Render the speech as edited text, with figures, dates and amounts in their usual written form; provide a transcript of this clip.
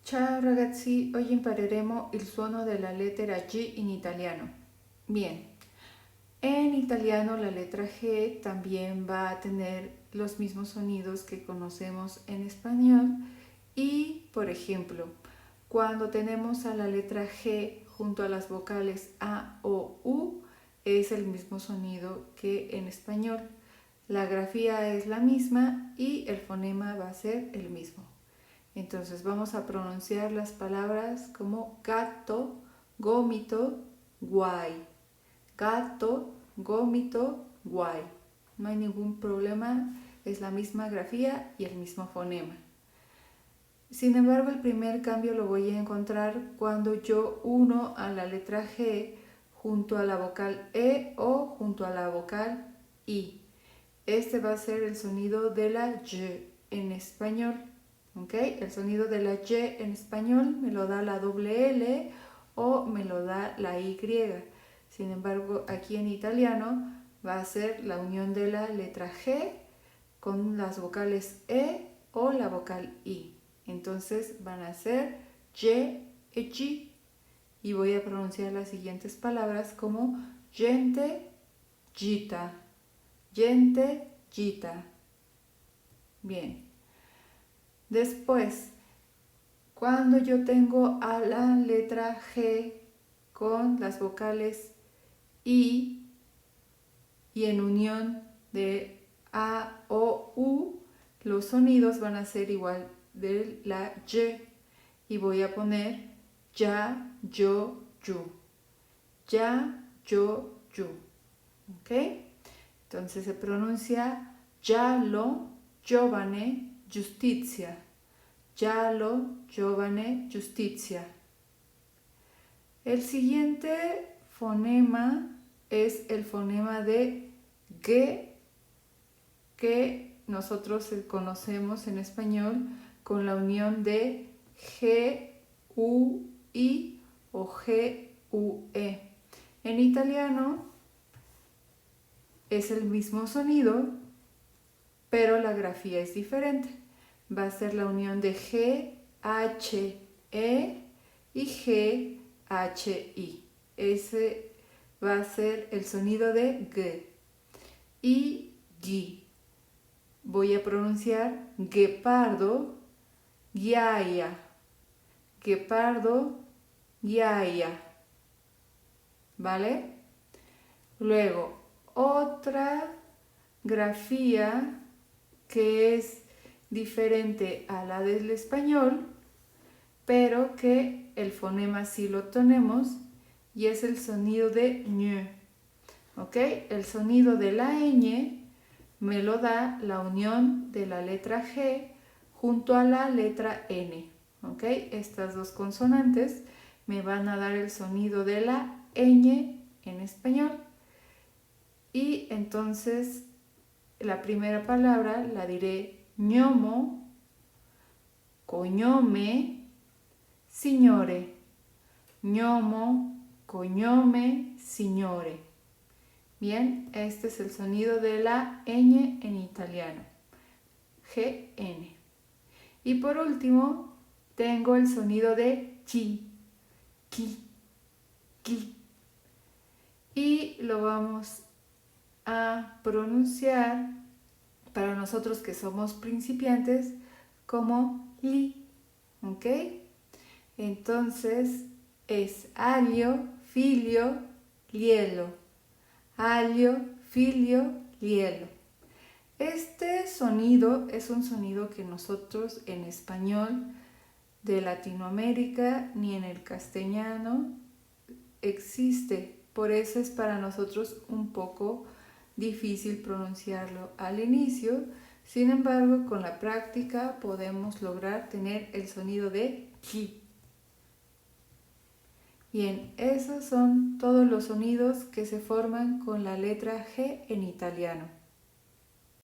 Ciao ragazzi, oggi impareremo il suono della lettera G in italiano. Bien, en italiano la letra G también va a tener los mismos sonidos que conocemos en español y, por ejemplo, cuando tenemos a la letra G junto a las vocales A o U, es el mismo sonido que en español. La grafía es la misma y el fonema va a ser el mismo. Entonces vamos a pronunciar las palabras como gato, gómito, guay. Gato, gómito, guay. No hay ningún problema, es la misma grafía y el mismo fonema. Sin embargo, el primer cambio lo voy a encontrar cuando yo uno a la letra G junto a la vocal E o junto a la vocal I. Este va a ser el sonido de la Y en español. ¿Okay? El sonido de la Y en español me lo da la doble L o me lo da la Y. Sin embargo, aquí en italiano va a ser la unión de la letra G con las vocales E o la vocal I. Entonces van a ser Y e G. Y voy a pronunciar las siguientes palabras como gente, gita. Gente, gita. Bien. Después, cuando yo tengo a la letra G con las vocales I y en unión de A o U, los sonidos van a ser igual de la Y. Y voy a poner ya, yo, yu. Ya, yo, yu. ¿Ok? Entonces se pronuncia giallo, giovane, giustizia. Giallo, giovane, giustizia. El siguiente fonema es el fonema de G, que nosotros conocemos en español con la unión de G, U, I o G, U, E. En italiano es el mismo sonido, pero la grafía es diferente. Va a ser la unión de G, H, E y G, H, I. Ese va a ser el sonido de G. Y G. Voy a pronunciar guepardo, ghiaia. Guepardo, ghiaia. ¿Vale? Luego, otra grafía que es diferente a la del español, pero que el fonema sí lo tenemos y es el sonido de ñ. ¿Ok? El sonido de la ñ me lo da la unión de la letra G junto a la letra N. ¿Ok? Estas dos consonantes me van a dar el sonido de la ñ en español. Y entonces la primera palabra la diré gnomo, cognome, signore. Gnomo, cognome, signore. Bien, este es el sonido de la ñ en italiano. GN. Y por último, tengo el sonido de chi, ki, ki. Y lo vamos a pronunciar para nosotros que somos principiantes como li, ¿ok? Entonces es aglio, figlio, lielo. Aglio, figlio, lielo. Este sonido es un sonido que nosotros en español de Latinoamérica ni en el castellano existe. Por eso es para nosotros un poco difícil pronunciarlo al inicio. Sin embargo, con la práctica podemos lograr tener el sonido de ki. Bien, esos son todos los sonidos que se forman con la letra G en italiano.